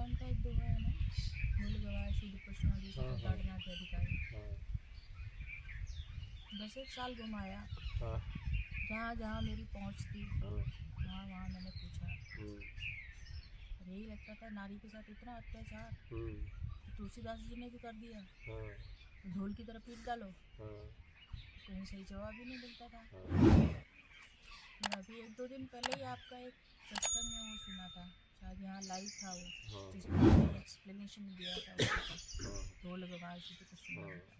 राम का एक दोहा है ना, ढोल गवाए शुद्ध पशुआदि हाँ, हाँ, ताड़ना के अधिकारी। हाँ, 10 एक साल घुमाया, हाँ, जहाँ जहाँ मेरी पहुँच थी हाँ, वहाँ वहाँ मैंने पूछा। हम्म, और यही लगता था नारी के साथ इतना अत्याचार हम्म, तो तुलसीदास जी ने भी कर दिया, हाँ, तो ढोल की तरफ पीट डालो, हाँ, कहीं सही जवाब ही नहीं मिलता था। हाँ, फिर अभी 1-2 दिन पहले ही आपका एक सत्संग में वो सुना था, शायद यहाँ लाइव था वो, हाँ, जिसमें आपने एक्सप्लेनेशन दिया था उसके ऊपर, हाँ, ढोल गवाए शुद्ध पशुआदि हाँ, का।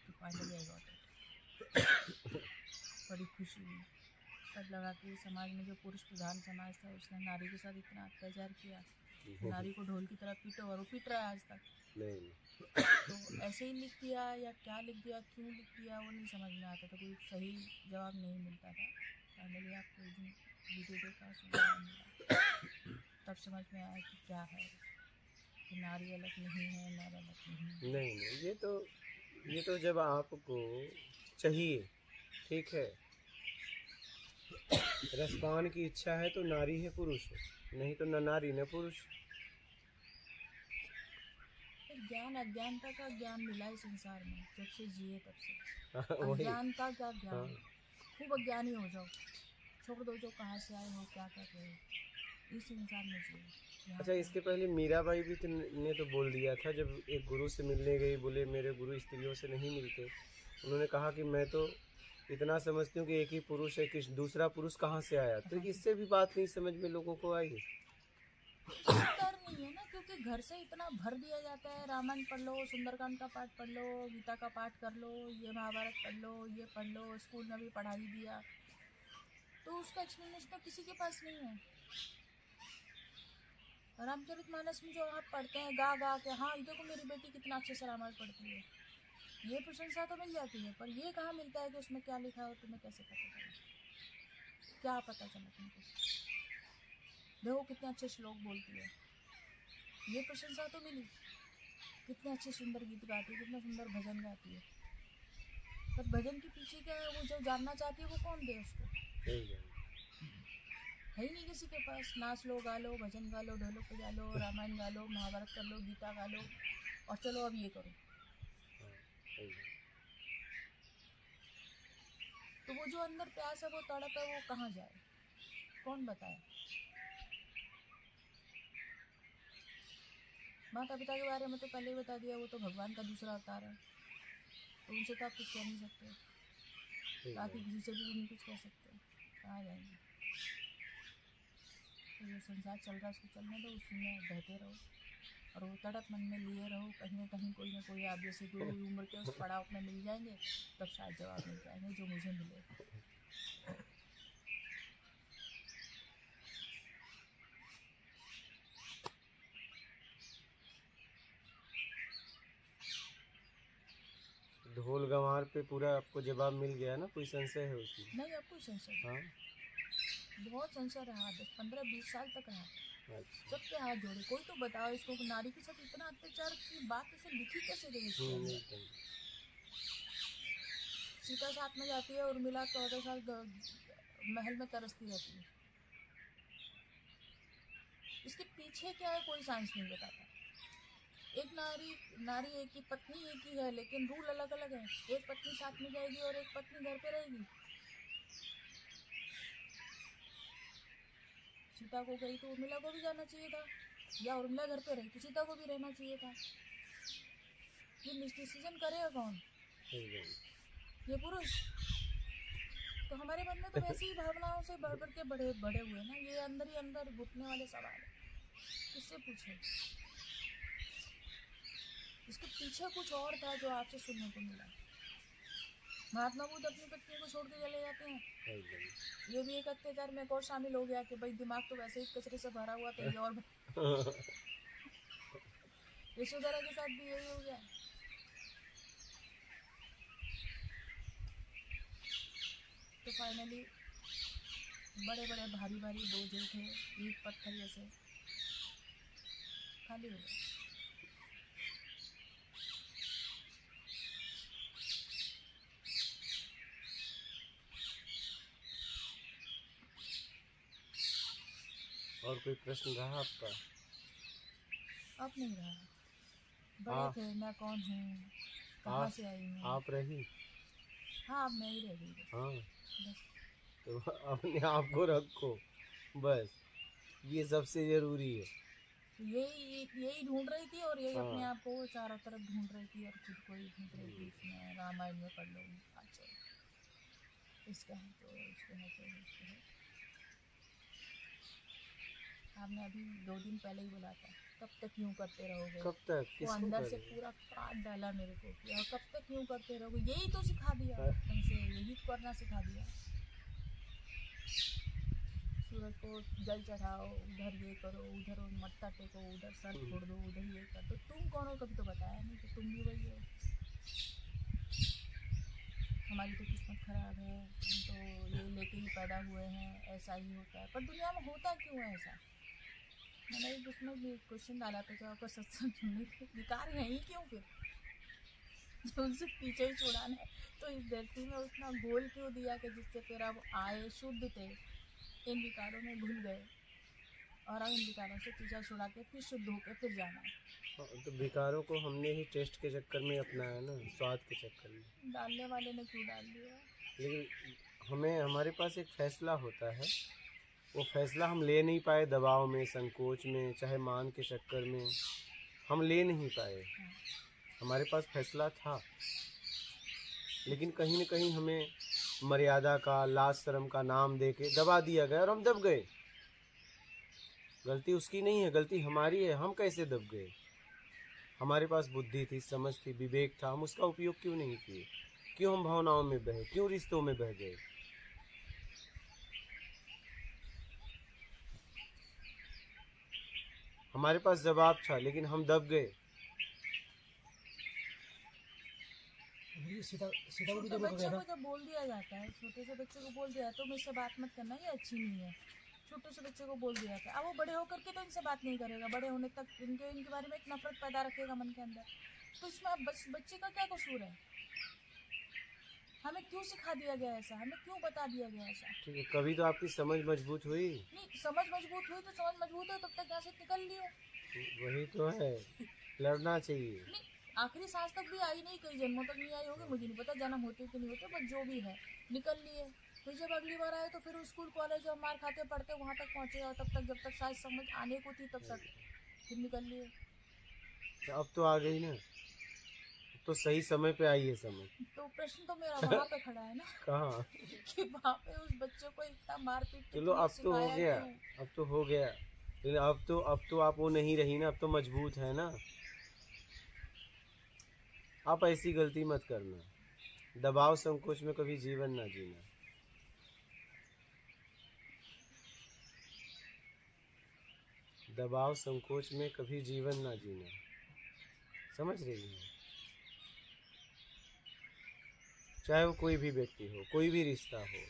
तो फाइनली आई गॉट इट। बड़ी खुशी हुई। तब लगा कि समाज में जो पुरुष प्रधान समाज था उसने नारी के साथ इतना अत्याचार किया, नारी को ढोल की तरह पीटो, और वो पीट रहा है आज तक। नहीं, तो ऐसे ही लिख दिया या क्या लिख दिया, क्यों लिख दिया, वो नहीं समझ में आता था, कोई सही जवाब नहीं मिलता था। फाइनली आपको उस दिन वीडियो देखा, सुना, मिला, तब समझ में आया कि क्या है, कि नारी अलग नहीं है, नर अलग नहीं है। नहीं, नहीं, ये तो जब आपको चाहिए, ठीक है, रसपान की इच्छा है तो नारी है पुरुष है, नहीं तो न नारी न पुरुष। फिर ज्ञान अज्ञानता का ज्ञान मिला इस संसार में, जब से जिए तब से। हाँ, वही, अज्ञानता का हाँ, ज्ञान, खूब अज्ञानी हो जाओ, छोड़ दो जो कहाँ से आए हो, क्या कर रहे हो, इस इंसान में जियो यहाँ अच्छा, पर। इसके पहले मीराबाई भी ने तो बोल दिया था, जब एक गुरु से मिलने गई, बोले मेरे गुरु स्त्रियों से नहीं मिलते। उन्होंने कहा कि मैं तो इतना समझती हूँ कि एक ही पुरुष है, कि दूसरा पुरुष कहाँ से आया। तो इससे भी बात नहीं समझ में लोगों को आई। इससे डर नहीं है ना, क्योंकि घर से इतना भर दिया जाता है, रामायण पढ़ लो, सुंदरकांड का पाठ पढ़ लो, गीता का पाठ कर लो, ये महाभारत पढ़ लो, ये पढ़ लो, स्कूल में भी पढ़ा ही दिया, तो उसका एक्सप्लेनेशन तो किसी के पास नहीं है। रामचरितमानस में जो आप पढ़ते हैं गा गा के, हाँ देखो मेरी बेटी कितना अच्छे से रामायण पढ़ती है, ये प्रशंसा तो मिल जाती है, पर ये कहाँ मिलता है कि उसमें क्या लिखा है और तुम्हें कैसे पता चला, क्या पता चला तुमको, देखो कितने अच्छे श्लोक बोलती है, ये प्रशंसा तो मिली, कितने अच्छे सुंदर गीत गाती है, कितना सुंदर भजन गाती है, पर भजन के पीछे क्या है, वो जो जानना चाहती है वो कौन दे उसको, है ही नहीं किसी के पास। नाच लो, गा लो, भजन गा लो, ढोलक बजा लो, रामायण गा लो, महाभारत कर लो, गीता गा लो, और चलो अब ये करो। तो वो जो अंदर प्यास है, वो तड़प है, वो कहाँ जाए, कौन बताए। माता पिता के बारे में तो पहले ही बता दिया, वो तो भगवान का दूसरा अवतार है, तो उनसे तो आप कुछ कह नहीं सकते, बाकी किसी से भी नहीं कुछ कह सकते, कहाँ जाएंगे। तो जो संसार चल रहा है उसको चलने दो, उसमें बहते रहो, और वो तड़प मन में लिए रहो, कहीं ना कोई आप जैसे गुरु उम्र के उस पड़ाव में मिल जाएंगे, तब शायद जवाब मिल जाएंगे जो मुझे मिले। ढोल गंवार पे पूरा आपको जवाब मिल गया ना, कोई संशय है उसमें? नहीं, अब कोई संशय हाँ, नहीं, बहुत संशय रहा, 10-15-20 साल तक रहा, अच्छा, सबके हाथ जोड़े, कोई तो बताओ इसको कि नारी के साथ इतना अत्याचार की बात इसे लिखी कैसे गई इसके अंदर। एकदम, सीता साथ में जाती है, उर्मिला 14 साल महल में तरसती रहती है, इसके पीछे क्या है कोई साइंस नहीं बताता। एक नारी नारी एक ही, पत्नी एक ही है, लेकिन रूल अलग अलग है, एक पत्नी साथ में जाएगी और एक पत्नी घर पे रहेगी। सीता को गई तो उर्मिला को भी जाना चाहिए था, या उर्मिला घर पे रही तो सीता को भी रहना चाहिए था। ये डिसीजन करेगा कौन, ये पुरुष। तो हमारे मन में तो वैसी ही भावनाओं से बढ़ बढ़ के बड़े बड़े हुए ना, ये अंदर ही अंदर घुटने वाले सवाल है, किससे पूछे। इसके पीछे कुछ और था जो आपसे सुनने को मिला। महात्मा बुद्ध अपनी पत्नी को छोड़ के चले जाते हैं, ये भी एक अत्याचार में और शामिल हो गया कि भाई दिमाग तो वैसे ही कचरे से भरा हुआ था, ये और यशोधरा के साथ भी यही हो गया। तो फाइनली बड़े बड़े भारी भारी बोझे थे, ईंट पत्थर जैसे खाली हो गए। और कोई प्रश्न रहा आपका? अब नहीं रहा। बड़े हाँ। थे, मैं कौन हूँ, कहाँ आप से आई हूँ। आप रही। हाँ, अब मैं ही रह गई बस। हाँ, बस तो अपने आप को रखो बस, ये सबसे जरूरी है। तो यही ढूंढ रही थी, और यही अपने हाँ। आप को चारों तरफ ढूंढ रही थी, और खुद को ही ढूंढ रही थी। उसमें रामायण में पढ़ लो, अच्छा इसका है तो उसके है तो उसके है। आपने अभी 2 दिन पहले ही बोला था, कब तक यूं करते रहोगे। कब तक वो किसको अंदर से करें? पूरा काट डाला मेरे को कि और कब तक यूं करते रहोगे। यही तो सिखा दिया हाँ। तुमसे, यही करना सिखा दिया। सूरज को जल चढ़ाओ, उधर ये करो, उधर मत्था टेको, उधर सर छोड़ दो, उधर ये कर दो। तुम कौन हो, कभी तो बताया नहीं कि तुम भी वही हो। हमारी तो किस्मत खराब है, हम तो ये लेके ही पैदा हुए हैं, ऐसा ही होता है। पर दुनिया में होता क्यों है ऐसा। मैंने एक उसमें भी क्वेश्चन डाला था, जब आपका सत्संग सुनने के विकार है ही क्यों फिर, जो उनसे पीछे ही छुड़ाना है तो इस धरती में उतना गोल क्यों दिया कि जिससे फिर अब आए शुद्ध थे, इन विकारों में भूल गए, और अब इन विकारों से पीछा छुड़ा के फिर शुद्ध होकर फिर जाना है। तो विकारों को हमने ही टेस्ट के चक्कर में अपनाया ना, स्वाद के चक्कर में। डालने वाले ने क्यों डाल दिया। लेकिन हमारे पास एक फैसला होता है, वो फैसला हम ले नहीं पाए, दबाव में, संकोच में, चाहे मान के चक्कर में हम ले नहीं पाए। हमारे पास फैसला था, लेकिन कहीं न कहीं हमें मर्यादा का, लाज शर्म का नाम दे के दबा दिया गया और हम दब गए। गलती उसकी नहीं है, गलती हमारी है। हम कैसे दब गए? हमारे पास बुद्धि थी, समझ थी, विवेक था, हम उसका उपयोग क्यों नहीं किए? क्यों हम भावनाओं में बहे, क्यों रिश्तों में बह गए? हमारे पास जवाब था, लेकिन हम दब गए। सीता को भी छोटे तो रोका बच्चे गया को था। जब बोल दिया जाता है, छोटे से बच्चे को बोल दिया तो मुझसे बात मत करना, ये अच्छी नहीं है। छोटे से बच्चे को बोल दिया था, अब वो बड़े होकर के तो इनसे बात नहीं करेगा, बड़े होने तक इनके बारे में एक नफरत पैदा रखेगा मन के अंदर। तो इसमें अब बच्चे का क्या कसूर है। हमें क्यों सिखा दिया गया ऐसा, हमें क्यों बता दिया गया ऐसा। ठीक है, कभी तो आपकी समझ मजबूत हुई। नहीं, समझ मजबूत हुई तो समझ मजबूत है, तब तक यहाँ से निकल लियो। वही तो है, लड़ना चाहिए। नहीं, आखिरी सांस तक भी आई नहीं, कई जन्मों तक नहीं आई होगी, मुझे नहीं पता जन्म होते कि नहीं होते, बट जो भी है निकल लिए। फिर जब अगली बार आए तो फिर स्कूल कॉलेज और मार खाते पढ़ते वहाँ तक पहुँचे, और तब तक जब तक शायद समझ आने को थी तब तक फिर निकल लिए। तो अब तो आ गई ना, अब तो सही समय पे आई है समझ। तो प्रश्न तो मेरा वहाँ पे खड़ा है ना कहाँ? कि वहाँ पे उस बच्चे को इतना मारपीट चलो अब तो हो गया, अब तो हो गया, लेकिन अब तो आप वो नहीं रही ना, अब तो मजबूत है ना। आप ऐसी गलती मत करना, दबाव संकोच में कभी जीवन ना जीना। दबाव संकोच में कभी जीवन ना जीना, समझ रही हैं? चाहे वो कोई भी व्यक्ति हो, कोई भी रिश्ता हो,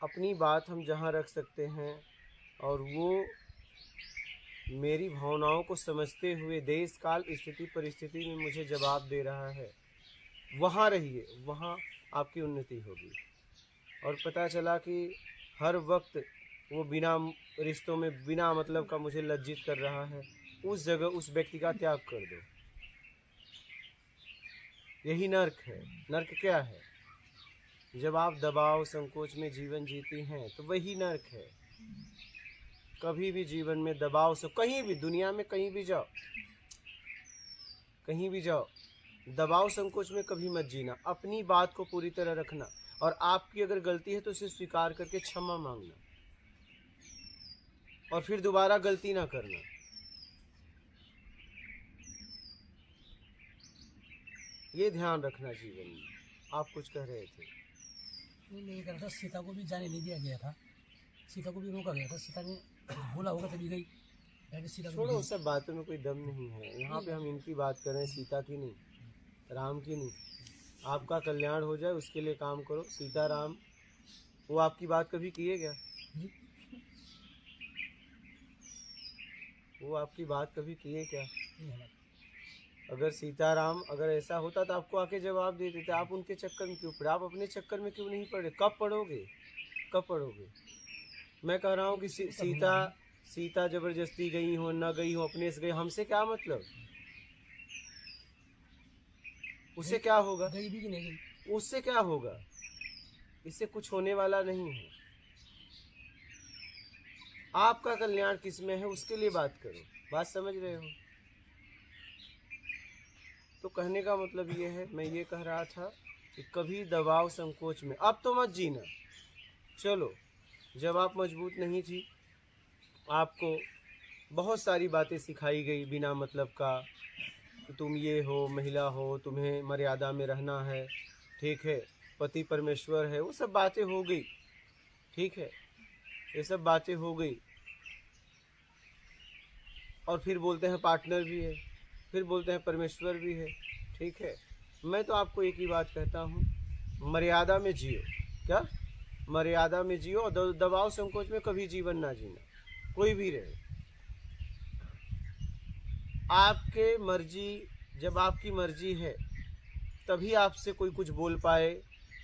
अपनी बात हम जहाँ रख सकते हैं और वो मेरी भावनाओं को समझते हुए देश काल स्थिति परिस्थिति में मुझे जवाब दे रहा है, वहाँ रहिए, वहाँ आपकी उन्नति होगी। और पता चला कि हर वक्त वो बिना रिश्तों में बिना मतलब का मुझे लज्जित कर रहा है, उस जगह उस व्यक्ति का त्याग कर दो। यही नर्क है। नर्क क्या है? जब आप दबाव संकोच में जीवन जीती हैं तो वही नर्क है। कभी भी जीवन में दबाव से, कहीं भी दुनिया में कहीं भी जाओ, कहीं भी जाओ, दबाव संकोच में कभी मत जीना। अपनी बात को पूरी तरह रखना, और आपकी अगर गलती है तो उसे स्वीकार करके क्षमा मांगना, और फिर दोबारा गलती ना करना। ये ध्यान रखना जीवन में। आप कुछ कह रहे थे? मैं ये कह रहा था, सीता को भी जाने नहीं दिया गया था, सीता को भी रोका गया था। सीता ने बोला होगा तभी गई। सीता को छोड़ो, सब बातों में कोई दम नहीं है। यहाँ पे हम इनकी बात कर रहे हैं, सीता की नहीं, राम की नहीं। आपका कल्याण हो जाए उसके लिए काम करो। सीता राम वो आपकी बात कभी किए क्या? वो आपकी बात कभी किए क्या? अगर सीताराम अगर ऐसा होता तो आपको आके जवाब दे देते। आप उनके चक्कर में क्यों पड़े? आप अपने चक्कर में क्यों नहीं पड़े? कब पड़ोगे? कब पड़ोगे? मैं कह रहा हूँ कि सीता जबरदस्ती गई हो न गई हो, अपने से गई, हमसे क्या मतलब? उससे क्या होगा? गई भी कि नहीं गई? उससे क्या होगा? इससे कुछ होने वाला नहीं है। आपका कल्याण किसमें है उसके लिए बात करो। बात समझ रहे हो? तो कहने का मतलब ये है, मैं ये कह रहा था कि कभी दबाव संकोच में अब तो मत जीना। चलो, जब आप मजबूत नहीं थी, आपको बहुत सारी बातें सिखाई गई बिना मतलब का, कि तुम ये हो, महिला हो, तुम्हें मर्यादा में रहना है, ठीक है, पति परमेश्वर है, वो सब बातें हो गई, ठीक है, ये सब बातें हो गई। और फिर बोलते हैं पार्टनर भी है, फिर बोलते हैं परमेश्वर भी है, ठीक है। मैं तो आपको एक ही बात कहता हूँ, मर्यादा में जियो। क्या? मर्यादा में जियो, और दबाव संकोच में कभी जीवन ना जीना, कोई भी रहे। आपके मर्जी, जब आपकी मर्जी है तभी आपसे कोई कुछ बोल पाए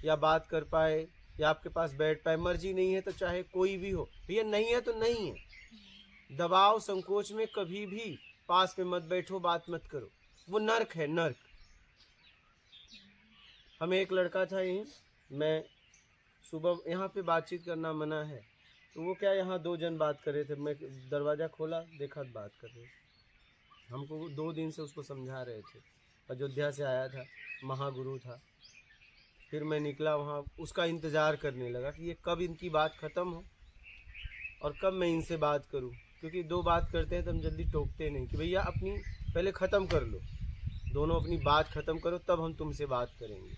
या बात कर पाए या आपके पास बैठ पाए। मर्जी नहीं है तो चाहे कोई भी हो, भैया नहीं है तो नहीं है। दबाव संकोच में कभी भी पास में मत बैठो, बात मत करो, वो नर्क है, नर्क। हमें एक लड़का था यहीं, मैं सुबह यहाँ पे बातचीत करना मना है, तो वो क्या यहाँ 2 जन बात कर रहे थे, मैं दरवाज़ा खोला, देखा तो बात कर रहे थे। हमको 2 दिन से उसको समझा रहे थे, अयोध्या से आया था, महागुरु था। फिर मैं निकला वहाँ, उसका इंतज़ार करने लगा कि ये कब इनकी बात ख़त्म हो और कब मैं इनसे बात करूं, क्योंकि 2 बात करते हैं तो हम जल्दी टोकते नहीं कि भैया अपनी पहले ख़त्म कर लो, दोनों अपनी बात ख़त्म करो तब हम तुमसे बात करेंगे।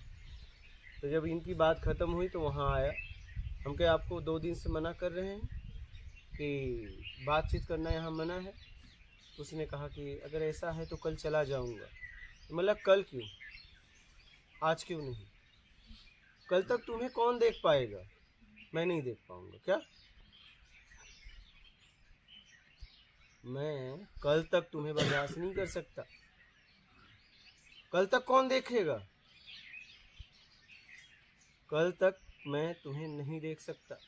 तो जब इनकी बात ख़त्म हुई तो वहाँ आया, हम कहे आपको 2 दिन से मना कर रहे हैं कि बातचीत करना यहाँ मना है। उसने कहा कि अगर ऐसा है तो कल चला जाऊँगा। मतलब कल क्यों, आज क्यों नहीं? कल तक तुम्हें कौन देख पाएगा? मैं नहीं देख पाऊंगा। क्या? मैं कल तक तुम्हें बर्दाश्त नहीं कर सकता। कल तक कौन देखेगा? कल तक मैं तुम्हें नहीं देख सकता।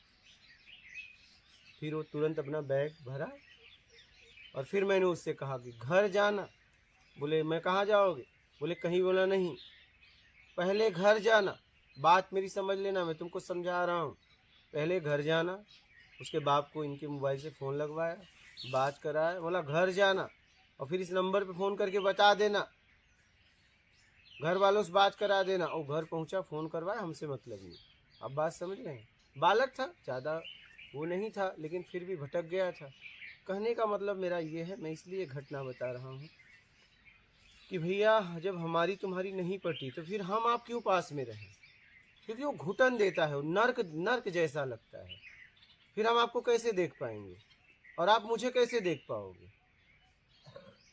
फिर वो तुरंत अपना बैग भरा और फिर मैंने उससे कहा कि घर जाना। बोले मैं कहाँ जाओगे? बोले कहीं। बोला नहीं, पहले घर जाना, बात मेरी समझ लेना, मैं तुमको समझा रहा हूँ। पहले घर जाना। उसके बाप को इनके मोबाइल से फ़ोन लगवाया, बात कराया, बोला घर जाना और फिर इस नंबर पे फ़ोन करके बता देना, घर वालों से बात करा देना। और घर पहुँचा, फ़ोन करवाया, हमसे मतलब नहीं। अब बात समझ रहे हैं? बालक था, ज़्यादा वो नहीं था, लेकिन फिर भी भटक गया था। कहने का मतलब मेरा ये है, मैं इसलिए घटना बता रहा हूँ कि भैया जब हमारी तुम्हारी नहीं पटी तो फिर हम आप क्यों पास में रहें? क्योंकि वो घुटन देता है, वो नर्क नर्क जैसा लगता है। फिर हम आपको कैसे देख पाएंगे और आप मुझे कैसे देख पाओगे?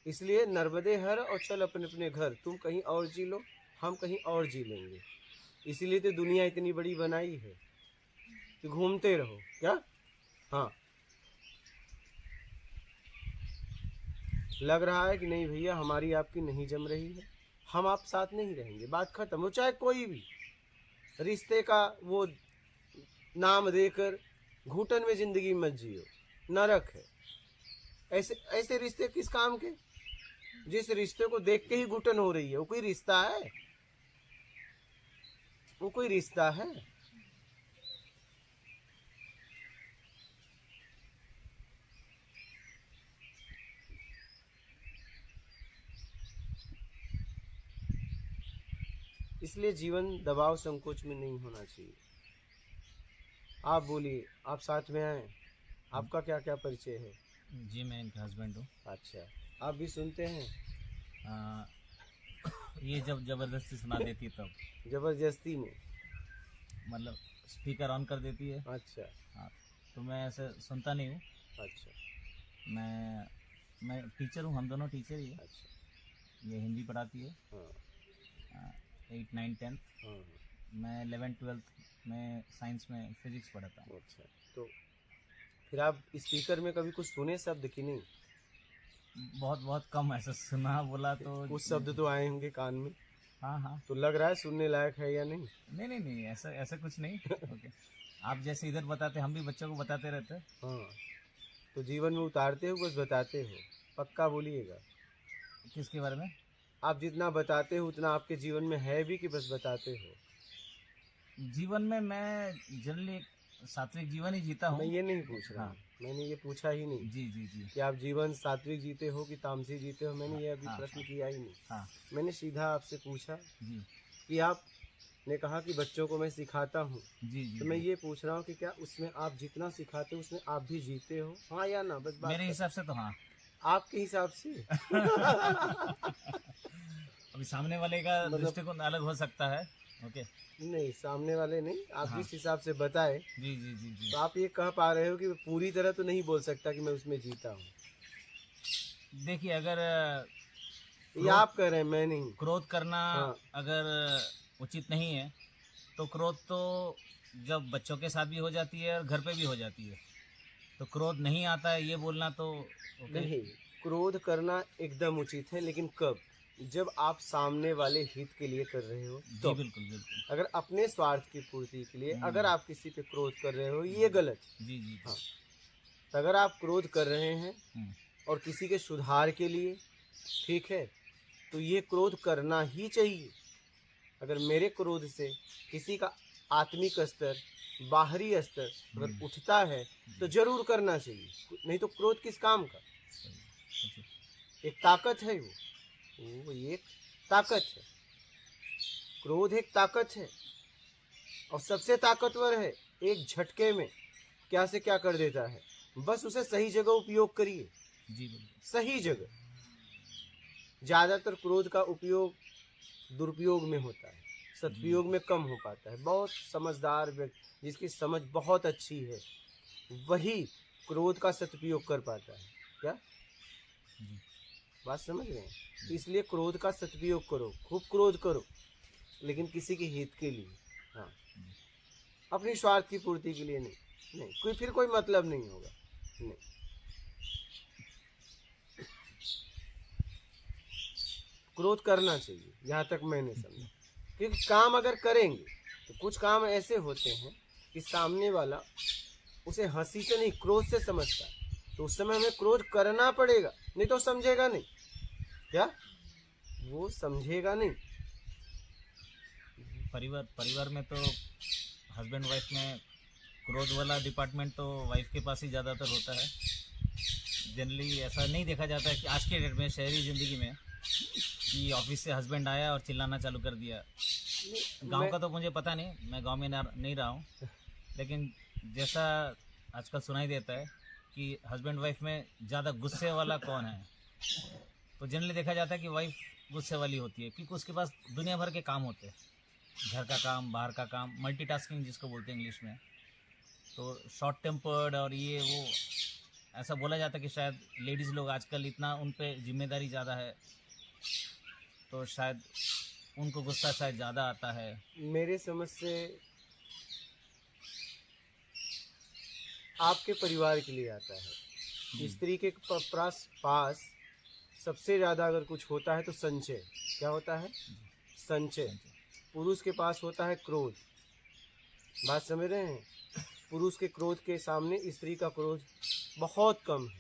इसलिए नर्मदे हर और चल अपने अपने घर। तुम कहीं और जी लो, हम कहीं और जी लेंगे। इसीलिए तो दुनिया इतनी बड़ी बनाई है कि घूमते रहो। क्या? हाँ, लग रहा है कि नहीं भैया हमारी आपकी नहीं जम रही है, हम आप साथ नहीं रहेंगे, बात खत्म हो। चाहे कोई भी रिश्ते का वो नाम देकर घुटन में जिंदगी मत जियो, नरक है। ऐसे ऐसे रिश्ते किस काम के? जिस रिश्ते को देख के ही घुटन हो रही है, वो कोई रिश्ता है? वो कोई रिश्ता है? इसलिए जीवन दबाव संकोच में नहीं होना चाहिए। आप बोलिए, आप साथ में आए, आपका क्या क्या परिचय है? जी मैं इनका हस्बैंड हूँ। अच्छा, आप भी सुनते हैं? ये जब ज़बरदस्ती सुना देती है तब, जबरदस्ती में? मतलब स्पीकर ऑन कर देती है। अच्छा हाँ, तो मैं ऐसे सुनता नहीं हूँ। अच्छा मैं टीचर हूँ, हम दोनों टीचर ही हैं। अच्छा। ये हिंदी पढ़ाती है, हाँ 8, 9, 10। हाँ। मैं 11, 12 में साइंस में फिजिक्स पढ़ाता हूँ। अच्छा, तो फिर आप स्पीकर में कभी कुछ सुने शब्द कि नहीं? बहुत बहुत कम ऐसा सुना बोला तो। कुछ शब्द तो आए होंगे कान में, हाँ हाँ। तो लग रहा है सुनने लायक है या नहीं? नहीं नहीं नहीं, ऐसा ऐसा कुछ नहीं। ओके, आप जैसे इधर बताते हम भी बच्चों को बताते रहते हैं। हाँ, तो जीवन में उतारते हो बस बताते हो, पक्का बोलिएगा। किसके बारे में? आप जितना बताते हो उतना आपके जीवन में है भी कि बस बताते हो? जीवन में मैं जनरली सात्विक जीवन ही जीता मैं हूँ। ये नहीं पूछ रहा, हाँ। मैंने ये पूछा ही नहीं जी जी जी। कि आप जीवन सात्विक जीते हो कि तामसी जीते हो, मैंने ये अभी हाँ, प्रश्न हाँ। किया ही नहीं। हाँ मैंने सीधा आपसे पूछा जी कि आपने कहा कि बच्चों को मैं सिखाता हूँ, जी जी। तो मैं जी। ये पूछ रहा हूँ कि क्या उसमें आप जितना सिखाते हो उसमें आप भी जीते हो, हाँ या ना? बस बात मेरे हिसाब से तो हाँ। आपके हिसाब से अभी सामने वाले का मतलब- दृष्टिकोण अलग हो सकता है। ओके। नहीं, सामने वाले नहीं, आप हाँ। जिस हिसाब से बताए जी जी जी जी। तो आप ये कह पा रहे हो कि पूरी तरह तो नहीं बोल सकता कि मैं उसमें जीता हूँ। देखिए, अगर ये आप कह रहे हैं, मैं नहीं। क्रोध करना हाँ। अगर उचित नहीं है तो क्रोध तो जब बच्चों के साथ भी हो जाती है और घर पे भी हो जाती है, तो क्रोध नहीं आता है ये बोलना तो ओके। नहीं, क्रोध करना एकदम उचित है, लेकिन कब? जब आप सामने वाले हित के लिए कर रहे हो जी तो। बिल्कुल बिल्कुल। अगर अपने स्वार्थ की पूर्ति के लिए हम्म। अगर आप किसी पे क्रोध कर रहे हो, ये गलत। जी जी हाँ। तो अगर आप क्रोध कर रहे हैं हम्म, और किसी के सुधार के लिए, ठीक है, तो ये क्रोध करना ही चाहिए। अगर मेरे क्रोध से किसी का आत्मिक स्तर, बाहरी स्तर अगर उठता है तो जरूर करना चाहिए, नहीं तो क्रोध किस काम का? सही। एक ताकत है वो एक ताकत है। क्रोध एक ताकत है और सबसे ताकतवर है। एक झटके में क्या से क्या कर देता है, बस उसे सही जगह उपयोग करिए, जी बिल्कुल। सही जगह। ज्यादातर क्रोध का उपयोग दुरुपयोग में होता है, सदुपयोग में कम हो पाता है। बहुत समझदार व्यक्ति जिसकी समझ बहुत अच्छी है वही क्रोध का सदुपयोग कर पाता है। क्या जी। बात समझ रहे हैं? इसलिए क्रोध का सदुपयोग करो, खूब क्रोध करो, लेकिन किसी के हित के लिए। हाँ, अपनी स्वार्थ की पूर्ति के लिए नहीं। नहीं, फिर कोई मतलब नहीं होगा। नहीं, क्रोध करना चाहिए जहाँ तक मैंने समझा। क्योंकि काम अगर करेंगे तो कुछ काम ऐसे होते हैं कि सामने वाला उसे हंसी से नहीं क्रोध से समझता है, तो उस समय हमें क्रोध करना पड़ेगा, नहीं तो समझेगा नहीं। क्या वो समझेगा नहीं? परिवार में तो हस्बैंड वाइफ में क्रोध वाला डिपार्टमेंट तो वाइफ के पास ही ज़्यादातर होता है। जनरली ऐसा नहीं देखा जाता है कि आज के डेट में शहरी ज़िंदगी में कि ऑफिस से हस्बैंड आया और चिल्लाना चालू कर दिया। गांव का तो मुझे पता नहीं, मैं गांव में नहीं रहा हूँ, लेकिन जैसा आजकल सुनाई देता है कि हस्बैंड वाइफ में ज़्यादा गुस्से वाला कौन है, तो जनरली देखा जाता है कि वाइफ गुस्से वाली होती है, क्योंकि उसके पास दुनिया भर के काम होते हैं, घर का काम, बाहर का काम, मल्टीटास्किंग जिसको बोलते हैं इंग्लिश में। तो शॉर्ट टेम्पर्ड और ये वो ऐसा बोला जाता है कि शायद लेडीज़ लोग आजकल इतना उन पे जिम्मेदारी ज़्यादा है, तो शायद उनको गुस्सा शायद ज़्यादा आता है। मेरे समझ से आपके परिवार के लिए आता है। स्त्री के पास सबसे ज़्यादा अगर कुछ होता है तो संचय। क्या होता है? संचय। पुरुष के पास होता है क्रोध। बात समझ रहे हैं? पुरुष के क्रोध के सामने स्त्री का क्रोध बहुत कम है,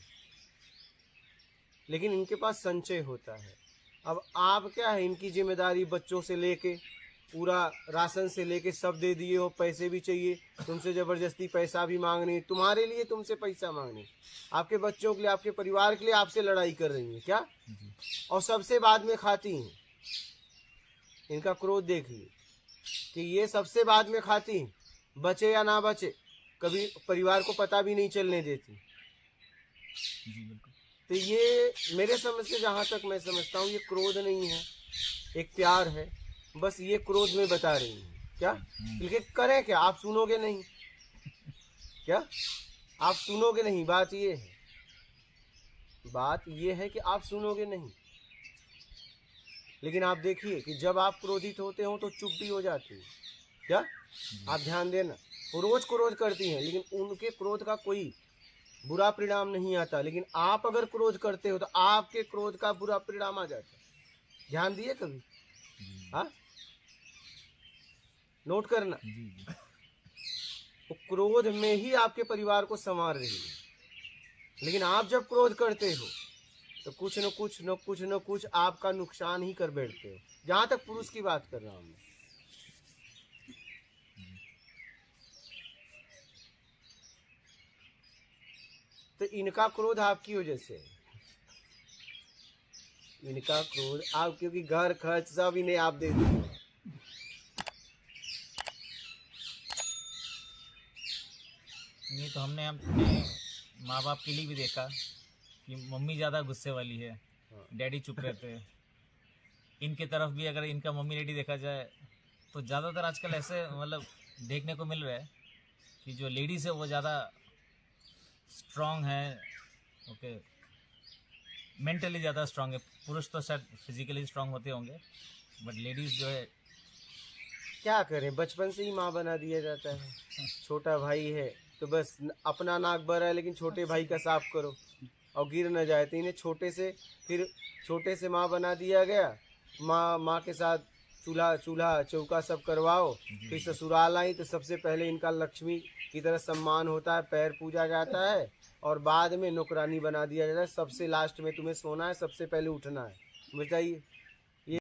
लेकिन इनके पास संचय होता है। अब आप क्या है, इनकी जिम्मेदारी बच्चों से लेके पूरा राशन से लेके सब दे दिए हो, पैसे भी चाहिए, तुमसे ज़बरदस्ती पैसा भी मांगनी, तुम्हारे लिए तुमसे पैसा मांगनी, आपके बच्चों के लिए, आपके परिवार के लिए आपसे लड़ाई कर रही हैं। क्या? और सबसे बाद में खाती हैं। इनका क्रोध देखिए कि ये सबसे बाद में खाती हैं, बचे या ना बचे, कभी परिवार को पता भी नहीं चलने देती। जी बिल्कुल। तो ये मेरे समझ से, जहाँ तक मैं समझता हूँ, ये क्रोध नहीं है, एक प्यार है। बस ये क्रोध में बता रही है। क्या? लेकिन करें क्या? आप सुनोगे नहीं। क्या? आप सुनोगे नहीं। बात ये है कि आप सुनोगे नहीं। लेकिन आप देखिए कि जब आप क्रोधित होते हो तो चुप भी हो जाती है। क्या? आप ध्यान देना, वो रोज क्रोध करती हैं, लेकिन उनके क्रोध का कोई बुरा परिणाम नहीं आता। लेकिन आप अगर क्रोध करते हो तो आपके क्रोध का बुरा परिणाम आ जाता है। ध्यान दिए कभी? हाँ, नोट करना। वो क्रोध में ही आपके परिवार को संवार रही है। लेकिन आप जब क्रोध करते हो तो कुछ न कुछ आपका नुकसान ही कर बैठते हो। जहां तक पुरुष की बात कर रहा हूं मैं। तो इनका क्रोध आपकी वजह से है। इनका क्रोध आप, क्योंकि घर खर्च सब इन्हें आप दे दिए। नहीं तो हमने अपने माँ बाप के लिए भी देखा कि मम्मी ज़्यादा गुस्से वाली है, डैडी चुप रहते हैं। इनके तरफ भी अगर इनका मम्मी डैडी देखा जाए तो ज़्यादातर आजकल ऐसे मतलब देखने को मिल रहा है कि जो लेडीज़ है वो ज़्यादा स्ट्रॉन्ग है, ओके, मेंटली ज़्यादा स्ट्रॉन्ग है। पुरुष तो शायद फिजिकली स्ट्रॉन्ग होते होंगे, बट लेडीज़ जो है क्या करें, बचपन से ही माँ बना दिया जाता है। छोटा भाई है तो बस अपना नाक भरा है, लेकिन छोटे भाई का साफ करो और गिर न जाए। तो इन्हें छोटे से माँ बना दिया गया। माँ के साथ चूल्हा चौका सब करवाओ। फिर ससुराल आई तो सबसे पहले इनका लक्ष्मी की तरह सम्मान होता है, पैर पूजा जाता है और बाद में नौकरानी बना दिया जाता है। सबसे लास्ट में तुम्हें सोना है, सबसे पहले उठना है। बताइए